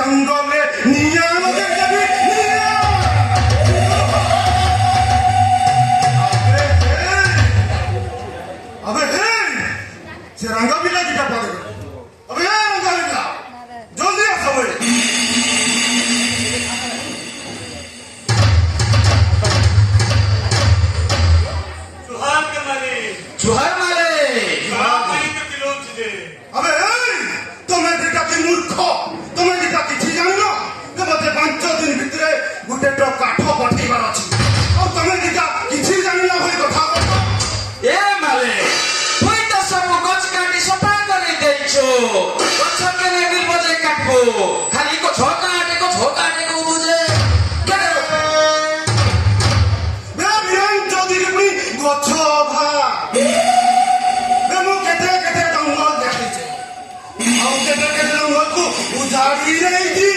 जंगल में निया मगे कभी निया अबे हे से रंगा बिला की टपा दे अबे रंगा बिला जल्दी आ सब जुहार मारे अबे तुम्हें दिखा कि मूर्ख तुम्हें दिखा किसी जानो कि मते 5 दिन भितरे गुटे ट्रक काठ पठेबार अछि और तुम्हें दिखा किसी जानिना होई कथा ए माले तुई तो सब गछ काटी सफा करे देइछो गछ के नेबिल बजे काटबो खाली को झोकाटे को बुझे बे बिरन चौधरी पुनी गछ भा बे मु केते केते जंगल देखिछे और केते केते जंगल को उजाड़ी रही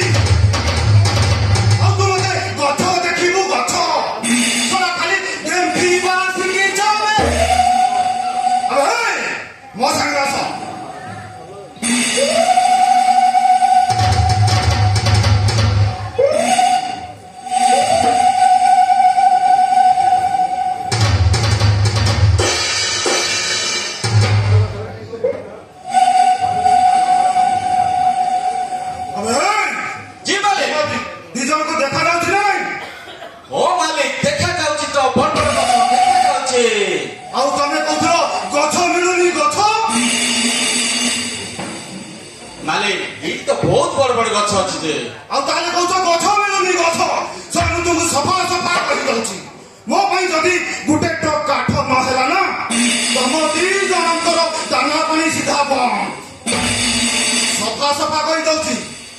और तुम मते गछ देखिबु गछ तोरा खाली गेम पीबा सिखि जावे अबे मो संग आस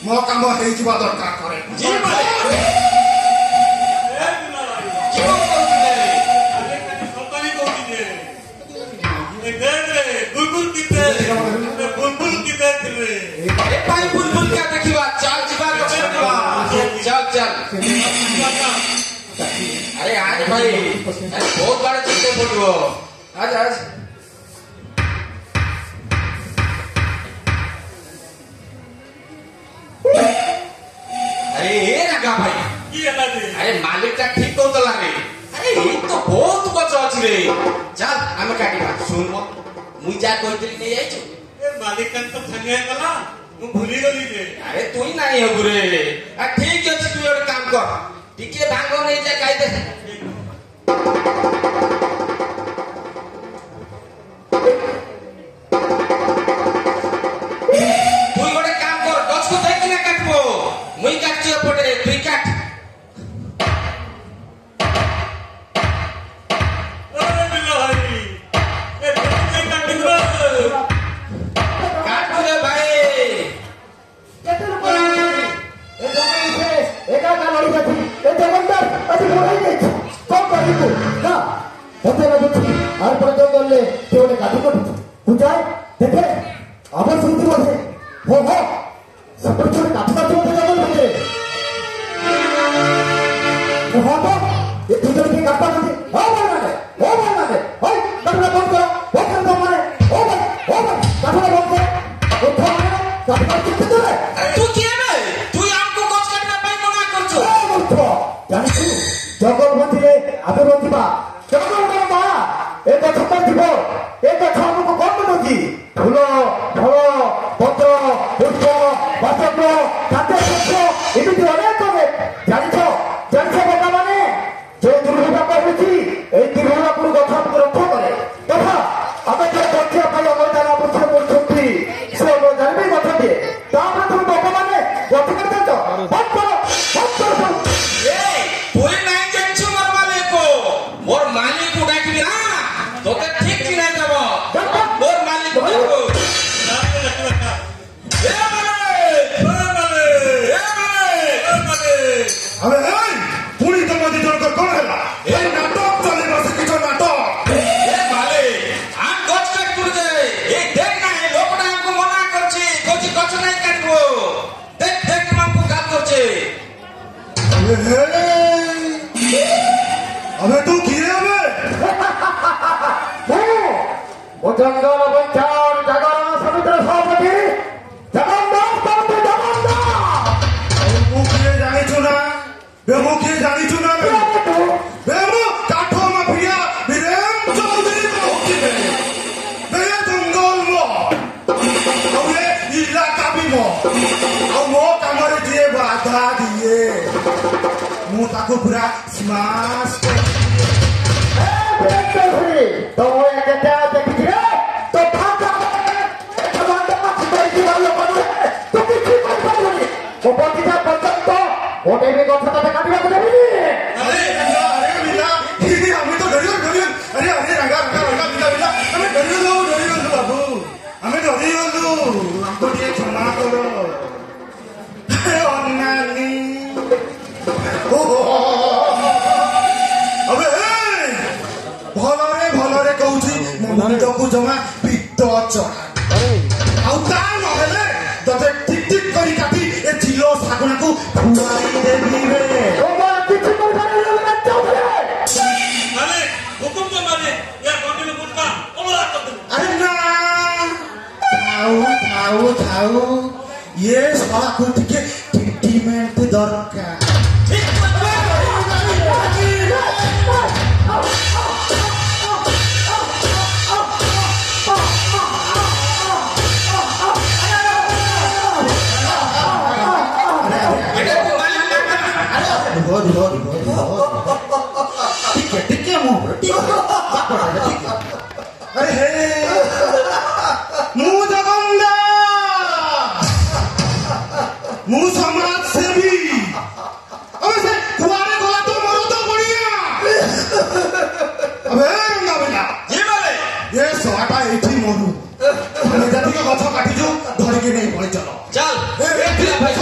मो काम हेइजिबा दरकार करे जी माले जीव कोन दे ए देख रे बुलबुल किते रे ए पाई बुलबुल का देखिबा चल जीवा चल अरे आज भाई बहुत बड़ा चिंता पड़िबो आज अरे मालिक का ठीक तो लगे अरे ये तो बहुत गछ अछि रे चल हम काटिबा सुन मो मुई जा कहतली नै आइछु ए मालिक का तो संगे गला मु भूली गली रे अरे तुई नाही हो रे आ ठीक अछि तू एक काम कर टिके भांगो नै जा काई दे तू गोटे काम कर गछ को देख ना काटबो मुई काटछि पटे तुई काट ତାକୁ ପୁରା ସ୍ମାସ୍ ଆମେ ଡରିଗଲୁ ଆମକୁ ଟିକେ କ୍ଷମା କର ଅନାନି ଭଲରେ ଭଲରେ କହୁଛି ମୋ ମୁଣ୍ଡକୁ ଜମା ପିତ୍ତ ଚଢା ଆଉ ତା ନହେଲେ ତତେ ଠିକ ଠିକ କରି କାଟି ଏ ଚିଲ ଶାଗୁଣାକୁ ଖୁଆଇ ଦେବି ରେ ଆରେ ନା ଥାଉ ଥାଉ ଇଏ ଶଳାକୁ ଟିକେ ଟ୍ରିଟମେଣ୍ଟ ଦରକାର ଟିକେ ମୁଁ अरे हे मुंह जगंदा मुंह समाज सेवी अबे से कुआरे गला तो मरो तो बढ़िया अबे रंगा बेटा ये बारे ये सोटा एठी मरु हम जाति का गछ काटी जो धर के नहीं पड़े चलो चल ए भाई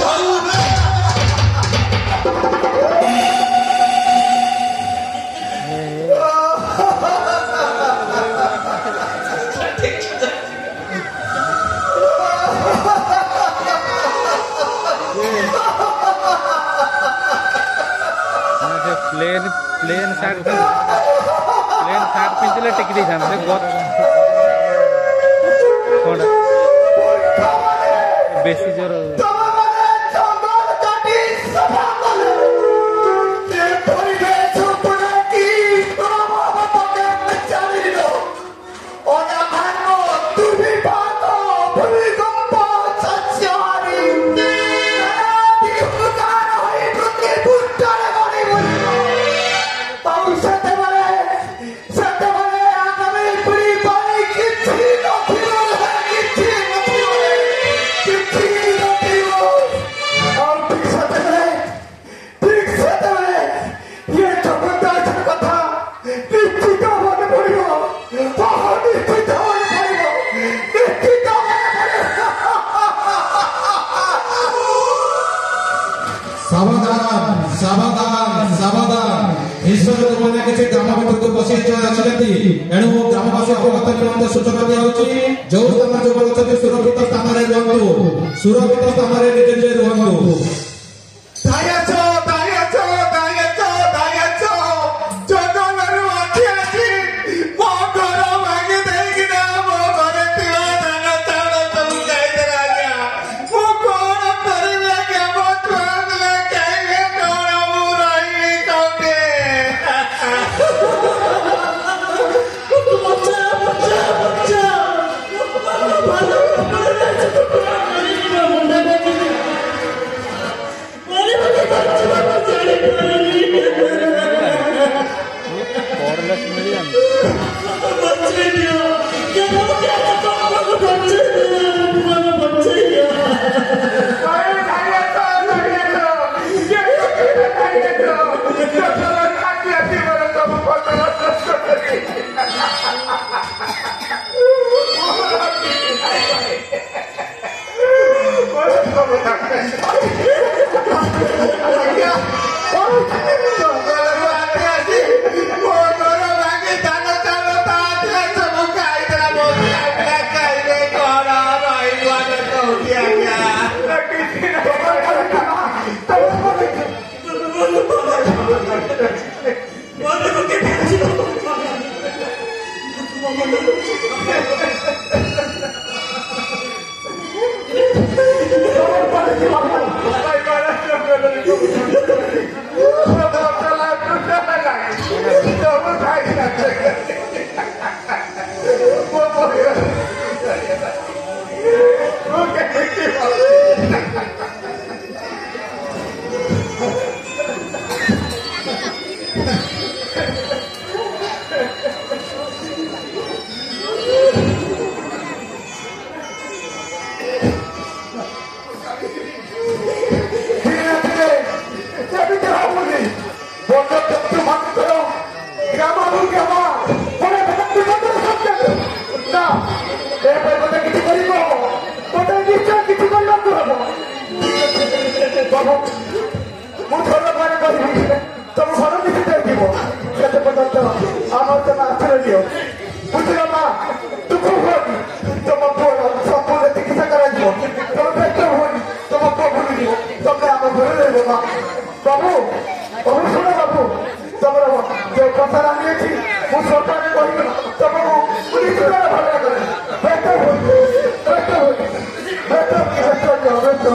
प्लेन सार्ट पिंचले टेक दी थाम से गत कोन बेसी जोर एणु ग्रामवासी अवगत निमंत्रण सूचना दिया जो स्थान जो सुरक्षित स्थान सुरक्षित स्थान निजे निजे रुहतु বন্ধ করতে ভাগ করো গ্রাম অভিজ্ঞ আমার বলে ভক্তি বন্ধ সত্য না এবার কথা কিছু করিব ওটা নিশ্চয় কিছু করলাম তো হবো বাবু ମୁଁ ଥର ପରେ କହିବି ତମ ଘର କିଛି ଦେଖିବ କେତେ ପର୍ଯ୍ୟନ୍ତ ଆମର ତମେ ଆଶ୍ରୟ ଦିଅ ବୁଝିଲ ମା ଦୁଃଖ ହୁଅନି ତମ ପୁଅର ସମ୍ପୂର୍ଣ୍ଣ ଚିକିତ୍ସା କରାଯିବ ତମ ବ୍ୟସ୍ତ ହୁଅନି ତମ ପୁଅ ଭୁଲିଯିବ ତମେ ଆମ ଘରେ ରହିବ ମା ବାବୁ ବାବୁ ଶୁଣ ବାବୁ ତମର ଯୋଉ କଥା ରାନ୍ଧିଅଛି ମୁଁ ସରକାରରେ କହିବି ତମକୁ ନିଶ୍ଚିତ ଭଲ କରେ ବ୍ୟସ୍ତ ହୁଅନି ବ୍ୟସ୍ତ ହୁଅନି ବ୍ୟସ୍ତ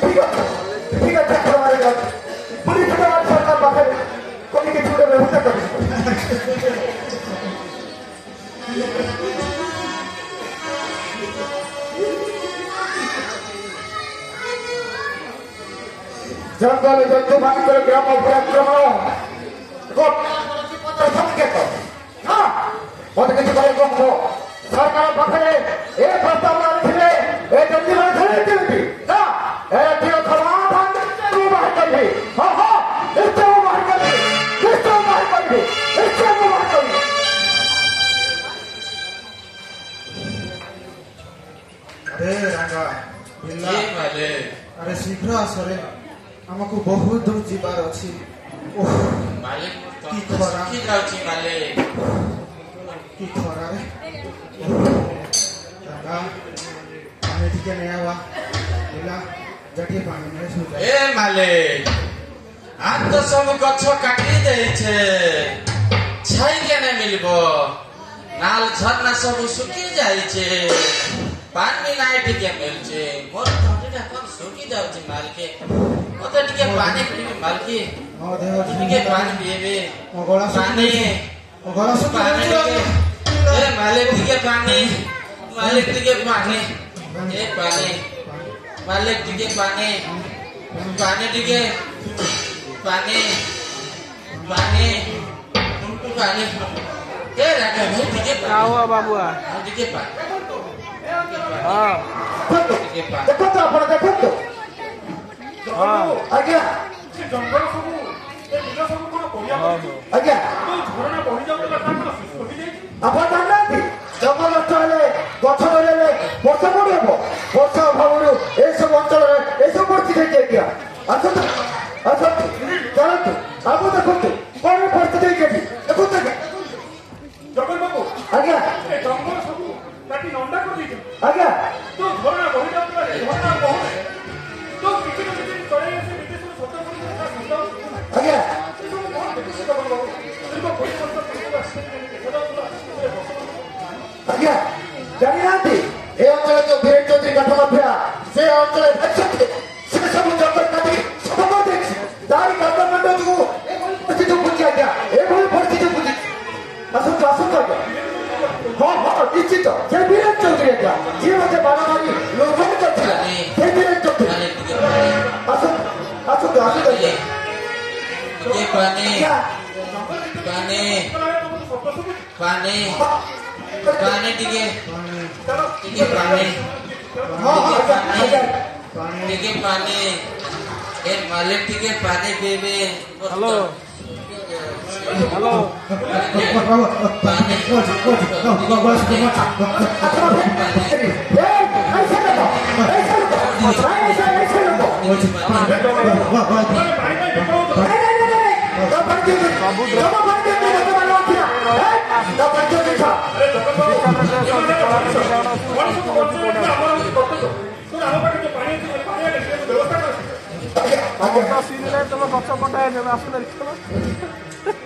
ଠିକ ଅଛି ঠিক আছে আমাদের কাছে পুলিশ সরকার পাশে কোনো কিছু ব্যবস্থা করে জঙ্গলে জন্তু মানবের গ্রাম পরাক্রমণ সংকেত না মতো কিছু করে গঙ্গ সরকার পাখে এ প্রস্তাব আনিছিলে এ জঙ্গি মানে ধরে দিবি না এ দিও সমাধান তু বাহির করবি হ্যাঁ হ্যাঁ নিশ্চয় বাহির করবি নিশ্চয় বাহির করবি নিশ্চয় বাহির করবি আরে রাঙ্গা বিল্লা ଏ ମାଲେ আরে শীঘ্র আসরে আমাকে বহুত দূর যাবার আছে ওহ ମାଲିକ কি ଖରା। ଶୁଖି ଯାଉଛି ମାଲିକ কি খরা রে রাঙ্গা পানি টিকে নিয়ে আওয়া বিল্লা জটিয়ে পানি নিয়ে শুয়ে ଏ ମାଲିକ ଆজ ତ ସବୁ ଗଛ କାଟି ଦେଇଛେ ଛାଇ କେନେ ମିଳିବ ନାଲ ଝରଣା ସବୁ ଶୁଖି ଯାଇଛେ ପାଣି ନାଇଁ ଟିକେ ମିଳୁଛେ ମୋର ତଣ୍ଟିଟା କଣ ଶୁଖି ଯାଉଛି ମାଲିକେ ମତେ ଟିକେ ପାଣି ପିଇବି ମାଲିକେ ମୋ ଦେହ ଟିକେ ପାଣି ପିଇବି ମୋ ଗଳା ପାଣି ମୋ ଗଳା ଶୁଖି ପାଣି ଟିକେ ଏ ମାଲିକ ଟିକେ ପାଣି ମାଲିକ ଟିକେ ପାଣି ଏ ପାଣି ମାଲିକ ଟିକେ ପାଣି ପାଣି ଟିକେ ପାଣି ପାଣି ପାଣି ଏ ରାଜା ଭାଇ ଟିକେ ପାଣି ବାବୁଆ ଟିକେ ପାଣି ହଁ ଟିକେ ପାଣି ଦେଖନ୍ତୁ ଆପଣ ଦେଖନ୍ତୁ ହଁ ଆଜ୍ଞା ଜଙ୍ଗଲ ସବୁ ଏ ବିଲ ସବୁ କଣ ପରିବା ଆଜ୍ଞା ଝରଣା ବହି ଯାଉଥିଲା ତାର କଣ ଶୁଷ୍କ ହେଇଯାଇଛି ଆପଣ ଜାଣିନାହାନ୍ତି ଜଙ୍ଗଲ ନଷ୍ଟ ହେଲେ ଗଛ ରହିଲେ ବର୍ଷା କୋଉଠି ହବ ବର୍ଷା ଅଭାବରୁ ଏସବୁ ଅଞ୍ଚଳରେ ଏସବୁ ପରିସ୍ଥିତି ହେଇଛି ଆଜ୍ଞା ଆସନ୍ତୁ ଆସନ୍ତୁ ଚାଲନ୍ତୁ ଆପଣ ଦେଖନ୍ତୁ କଣ ପରିସ୍ଥିତି ହେଇଛି ଏଠି ଦେଖନ୍ତୁ ଆଜ୍ଞା ଜଙ୍ଗଲ ବାବୁ ଆଜ୍ଞା ଏ ଜଙ୍ଗଲ ସବୁ କାଟି ନଣ୍ଡା କରିଦେଇଛନ୍ତି ଆଜ୍ଞା ଯୋଉ ଝରଣା ବହି ଯାଉଥିଲା ସେ ଝରଣା ବହୁ ଯୋଉ କିଛି ନା କିଛି ଚଳେଇ ଆସେ ବିଦେଶରୁ ସତ କରି ତା ସନ୍ତାନ ଆଜ୍ଞା ଏ ସବୁ କଣ ଦେଖୁଛି ଜଙ୍ଗଲ ବାବୁ ଦୀର୍ଘ ପଇସା ପତ୍ର ଆସିଛନ୍ତି ଦେଖାଯାଉଥିଲା ଆଜ୍ଞା ଜାଣିନାହାନ୍ତି ଏ ଅଞ୍ଚଳରେ ଯୋଉ ବୀର ଚୌଧୁରୀ କାଠ ମାଫିଆ ସେ ଅଞ୍ଚଳରେ ଭାଇଛନ୍ତି ସେ ସବୁ ଜଙ୍ଗଲ କାଟି ସବୁ କରିଦେଇଛି ତାରି କାଠମାଣ୍ଡ ଯୋଗୁଁ ଏଭଳି ପରିସ୍ଥିତି ବୁଝି ଆଜ୍ଞା ଏଭଳି ପରିସ୍ଥିତି ବୁଝିଛି ଆସନ୍ତୁ ଆସନ୍ତୁ ଆଜ୍ଞା ହଁ ହଁ ନିଶ୍ଚିତ ସେ ବୀର ଚୌଧୁରୀ ଆଜ୍ଞା ଯିଏ ମୋତେ ବାଣ ମାରି ଲୋଭନ କରିଥିଲା ସେ ବୀର ଚୌଧୁରୀ ମାଲିକ ଟିକେ ପାଣି ଆସନ୍ତୁ ଆସନ୍ତୁ ଆସନ୍ତୁ ଆଜ୍ଞା ଟିକେ ପାଣି ଆଜ୍ଞା ପାଣି ଶବ୍ଦ ସବୁ ପାଣି ପାଣି ଟିକେ ଟିକେ ପାଣି ହଁ ଆଜ୍ଞା ଆଜ୍ଞା ଟିକେ ପାଣି ଏ ମାଲିକ ଟିକେ ପାଣି ପିଇବେ ହ୍ୟାଲୋ ହ୍ୟାଲୋ ପାଣି ସିନରେ ତମ ଗଛ କଟା ହେଇଯିବ ଆସୁନ ଦେଖିବ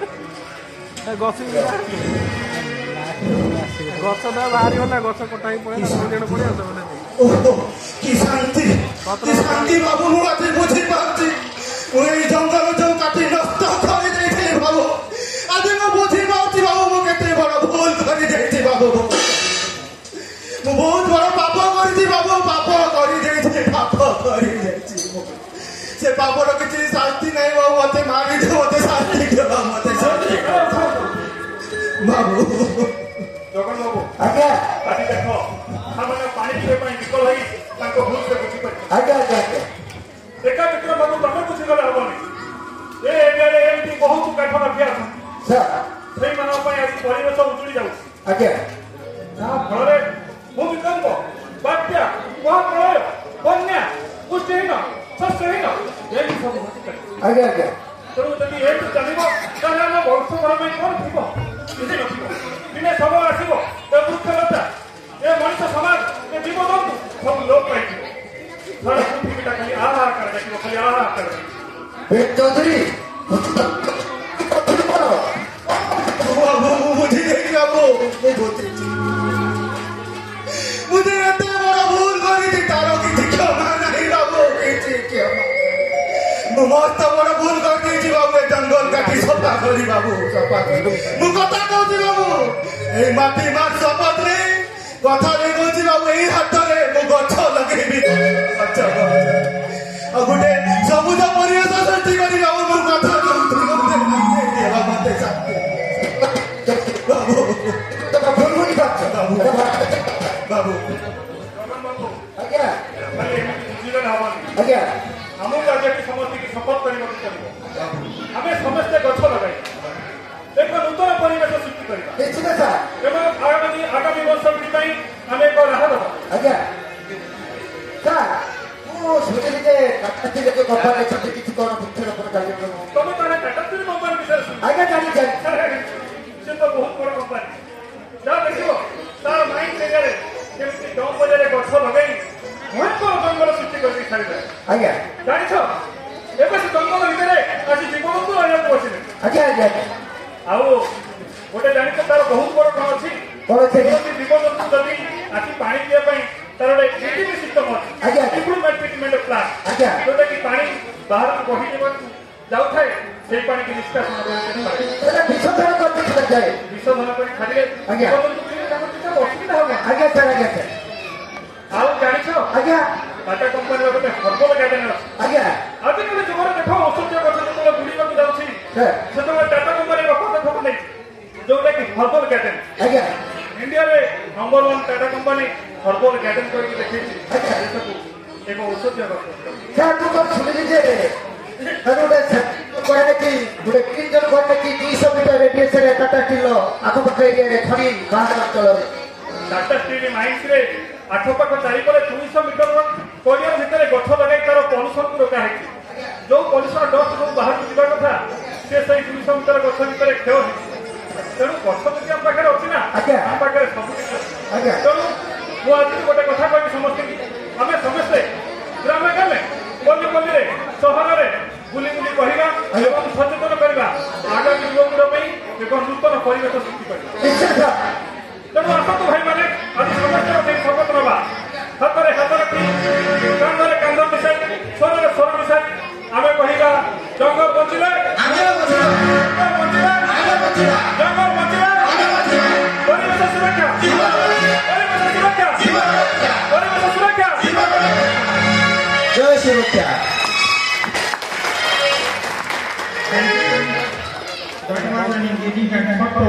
ଗଛଟା ବାହାରିବ ନା ଗଛ କଟା ହେଇ ପଳେଇଲା ଜଣ ପଳେଇ ସେମାନେ ଓହୋ কি শান্তি কি শান্তি বাবু ମୁଁ ଆଜି ବୁଝିପାରୁଛି ମୁଁ ଏଇ ଜଙ୍ଗଲ ଯୋଉ କାଟି ନଷ୍ଟ କରିଦେଇଥିଲି ବାବୁ ଆଜି ମୁଁ ବୁଝିପାରୁଛି ବାବୁ ମୁଁ କେତେ ବଡ ଭୁଲ କରିଯାଇଛି ବାବୁ ମୁଁ ବହୁତ ବଡ ପାପ କରିଛି ବାବୁ ପାପ କରିଯାଇଛି ପାପ କରିଯାଇଛି ସେ ପାପର କିଛି ଶାସ୍ତି ନାହିଁ ବାବୁ ମତେ ମାରିଦିଅ ମତେ ଶାସ୍ତି ଦିଅ ମତେ ଶାସ୍ତି ବାବୁ ଜଗନ ବାବୁ ଆଜ୍ଞା ଆଜି ଦେଖ ସେମାନେ ପାଣି ପିଇବା ପାଇଁ ବିକଳ ହେଇ ତାଙ୍କ ଭୁଲ ସେ ବୁଝିପାରିବେ ଆଜ୍ଞା ଆଜ୍ଞା ଏକା ମିତ୍ର ବାବୁ ତମେ ବୁଝିଗଲେ ହବନି ଏ ଏରିଆରେ ଏମିତି ପାଇଁ ଆଜି ପରିବେଶ ଉଜୁଡ଼ି ଯାଉଛି। ଆଜ୍ଞା ଯାହା ଫଳରେ ଭୂମିକମ୍ପ, ବାତ୍ୟା, ମହାପ୍ରଳୟ, ବନ୍ୟା, ପୁଷ୍ଟିହୀନ, ଶସ୍ୟହୀନ ଏମିତି ସବୁ ଘଟିପାରିବ। ଆଜ୍ଞା ଆଜ୍ଞା ତେଣୁ ଯଦି ଏମିତି ଚାଲିବ ତାହେଲେ ଆମ ବର୍ଷକର ପାଇଁ କ'ଣ ଥିବ? କିଛି ନଥିବ। ଦିନେ ସମୟ ଆସିବ ଏ ବୃକ୍ଷଲତା, ଏ ମଣିଷ ସମାଜ, ଏ ଜୀବଜନ୍ତୁ ସବୁ ଲୋପ ପାଇଯିବ। ସାରା ପୃଥିବୀଟା ଖାଲି ଆହାକାର ଦେଖିବ, ଖାଲି ଆହାକାର ଦେଖିବ। ଚୌଧୁରୀ ବୁଝିଦେଇଛି ବାବୁ, ମୁଁ ବୁଝିଛି। ମୁଁ ଏତେ ବଡ ଭୁଲ କରିଛି, ତାର କିଛି କ୍ଷମା ନାହିଁ ବାବୁ, କିଛି କ୍ଷମା। ମୁଁ ମସ୍ତ ବଡ ଭୁଲ କରିଦେଇଛି ବାବୁ, ଏ ଜଙ୍ଗଲ କାଟି ସଫା କରି ବାବୁ, ସଫା କରି। ମୁଁ କଥା କହୁଛି ବାବୁ, ଏଇ ମାଟି ମାଟି ଶପଥ ନେଇ କଥା ନେଇ କହୁଛି ବାବୁ, ଏଇ ହାତରେ ମୁଁ ଗଛ ଲଗେଇବି। ଗଛ ଆଉ ଗୋଟେ ସବୁଜ ପରିବେଶ ସୃଷ୍ଟି କରି ବାବୁ, ମୁଁ କଥା କହୁଛି ମତେ ଶାନ୍ତି ବାବୁ, ଭୁଲ ବୁଝିପାରୁଛ ବାବୁ ବାବୁ ଆଜ୍ଞା ଖାଲି ଏମିତି ବୁଝିଲେ ହବନି। ଆଜ୍ଞା ଆମକୁ ଆଜି ଏଠି ସମସ୍ତଙ୍କୁ ଶପଥ କରିବାକୁ ପଡ଼ିବ। ଆମେ ସମସ୍ତେ ଗଛ ଲଗାଇବା, ଏକ ନୂତନ ପରିବେଶ ସୃଷ୍ଟି କରିବା ନିଶ୍ଚିତ ସାର୍। ଏବଂ ଆଗାମୀ ବର୍ଷଟି ପାଇଁ ଆମେ ଏକ ରାହ ଦେବା। ଆଜ୍ଞା ସାର୍ ମୁଁ ଶୁଣିଲି ଯେ ଟାଟା ଷ୍ଟିଲ୍ ଏକ କମ୍ପାନୀ ଅଛନ୍ତି, କିଛି କ'ଣ ବୃକ୍ଷରୋପଣ କାର୍ଯ୍ୟକ୍ରମ? ତମେ ତାହେଲେ ଟାଟା ଷ୍ଟିଲ୍ କମ୍ପାନୀ ବିଷୟରେ ଶୁଣିଛ? ଆଜ୍ଞା ଜାଣିଛି। ସେ ତ ବହୁତ ବଡ଼ କମ୍ପାନୀ। ଯାହା ଦେଖିବ ତାର ମାଇଣ୍ଡ ଏରିଆରେ କେମିତି ଗାଁ ବଜାରରେ ଗଛ ଲଗେଇ ଭୟଙ୍କର ଜଙ୍ଗଲ ସୃଷ୍ଟି କରିଦେଇ ସାରିଥାଏ। ଆଜ୍ଞା ଜାଣିଛ ଏବେ ସେ ଜଙ୍ଗଲ ଭିତରେ ଆଜି ଜୀବଜନ୍ତୁ ରହିବାକୁ ବସିଲେ। ଆଜ୍ଞା ଆଜ୍ଞା ଆଉ ଗୋଟେ ଜାଣିଛ ତାର ବହୁତ ବଡ଼ କ'ଣ ଅଛି? କ'ଣ ଅଛି? କୌଣସି ଜୀବଜନ୍ତୁ ଯଦି ଆସି ପାଣି ପିଇବା ପାଇଁ ତାର ଗୋଟେ ଇଞ୍ଜିନ୍ ସିଷ୍ଟମ ଅଛି, ଆଜ୍ଞା। ଇମ୍ପ୍ରୁଭମେଣ୍ଟ ଟ୍ରିଟମେଣ୍ଟ ପ୍ଲାନ୍, ଆଜ୍ଞା। ଯୋଉଟା କି ପାଣି ବାହାରକୁ ବହି ଯିବାକୁ ଯାଉଥାଏ ସେଇ ପାଣିକି ନିଷ୍କାସନ କରି ସେଟା ବିଶୋଧନ କରିଦେଇଥିଲା ଯାଏ। ବିଶୋଧନ କରି ଛାଡ଼ିଲେ ଆଜ୍ଞା। ଜୀବଜନ୍ତୁ ପିଇଲେ ତାଙ୍କର କିଛି ଅସୁବିଧା ହବ। ଆଜ୍ଞା ସାର୍ ଆଜ୍ଞା ସାର୍ ଆଉ ଜାଣିଛ ଆଜ୍ଞା ଟାଟା କମ୍ପାନୀର ଗୋଟେ ହର୍ବାଲ ଗାର୍ଡେନ ଅଛି। ଆଜ୍ଞା ଆଜିକାଲି ଯୁଗରେ ଦେଖ ଔଷଧୀୟ ଗଛ ଯେତେବେଳେ ବୁଲିବାକୁ ଯାଉଛି ସାର୍ ସେତେବେଳେ ଟାଟା କମ୍ପାନୀର ପଦକ୍ଷେପ ନେଇଛି ଯୋଉଟା କି ହର୍ବାଲ ଗାର୍ଡେନ। ଆଜ୍ଞା ଇଣ୍ଡିଆରେ number 1 Tata company herbal garden କରିକି ଦେଖେଇଛି ଆଜ୍ଞା। ଦେଶକୁ ଏକ ଔଷଧୀୟ ଗଛ। ସାର୍ ମୁଁ କ'ଣ ଶୁଣିଲି ଯେ ଗୋଟେ କହିଲେ କି ଗୋଟେ କିଞ୍ଜନ କହିଲେ କି 200 ମିଟର ରେଡିୟସରେ ଟାଟା ଷ୍ଟିଲ୍ର ଆଖପାଖ ଏରିଆରେ ଖଣି ବାହାର ଅଞ୍ଚଳରେ ଟାଟା ଷ୍ଟିଲ୍ ମାଇନ୍ସରେ ଆଖପାଖ ଚାରିପଟେ 200 ମିଟର ପରିବାର ଭିତରେ ଗଛ ଲଗାଇ ତାର ପଲ୍ୟୁସନକୁ ରୋକା ହେଇଛି। ଯୋଉ ପଲ୍ୟୁସନ ଡଷ୍ଟ ସବୁ ବାହାରକୁ ଯିବା କଥା ସେ ସେଇ 200 ମିଟର ଗଛ ଭିତରେ କ୍ଷୟ ହେଇଛି। ତେଣୁ ଗଛ ଯଦି ଆମ ପାଖରେ ଅଛି ନା, ଆଜ୍ଞା। ଆମ ପାଖରେ ସବୁ କିଛି ଅଛି। ଆଜ୍ଞା। ତେଣୁ ମୁଁ ଆଜି ଗୋଟେ କଥା କହିବି ସମସ୍ତଙ୍କୁ, ଆମେ ସମସ୍ତେ ଗ୍ରାମେ ଗ୍ରାମେ ପଲ୍ଲୀ ପଲ୍ଲୀରେ ସହରରେ ବୁଲି ବୁଲି କହିବା ଏବଂ ସଚେତନ କରିବା ଆଗାମୀ ଯୁବପିଢ଼ି ପାଇଁ ଏକ ନୂତନ ପରିବେଶ ସୃଷ୍ଟି କରିବା। ନିଶ୍ଚୟ ସାର୍ ତେଣୁ ଆସନ୍ତୁ ଭାଇମାନେ ଆଜି ସମସ୍ତଙ୍କ ପାଇଁ ଶପଥ ନେବା, ହାତରେ ହାତ ରଖି କାନ୍ଧରେ କାନ୍ଧ ମିଶାଇ ସ୍ୱରରେ ସ୍ୱର ମିଶାଇ ଆମେ କହିବା ଜଙ୍ଗଲ ବଞ୍ଚିଲେ ଜଙ୍ଗଲ ବଞ୍ଚିଲେ ଜଙ୍ଗଲ ବଞ୍ଚିଲେ ପରିବେଶ ସୁରକ୍ଷା ପରିବେଶ ସୁରକ୍ଷା ପରିବେଶ ସୁରକ୍ଷା ଜୟ ସୁରକ୍ଷା। Bagaimana ini jadi kan faktor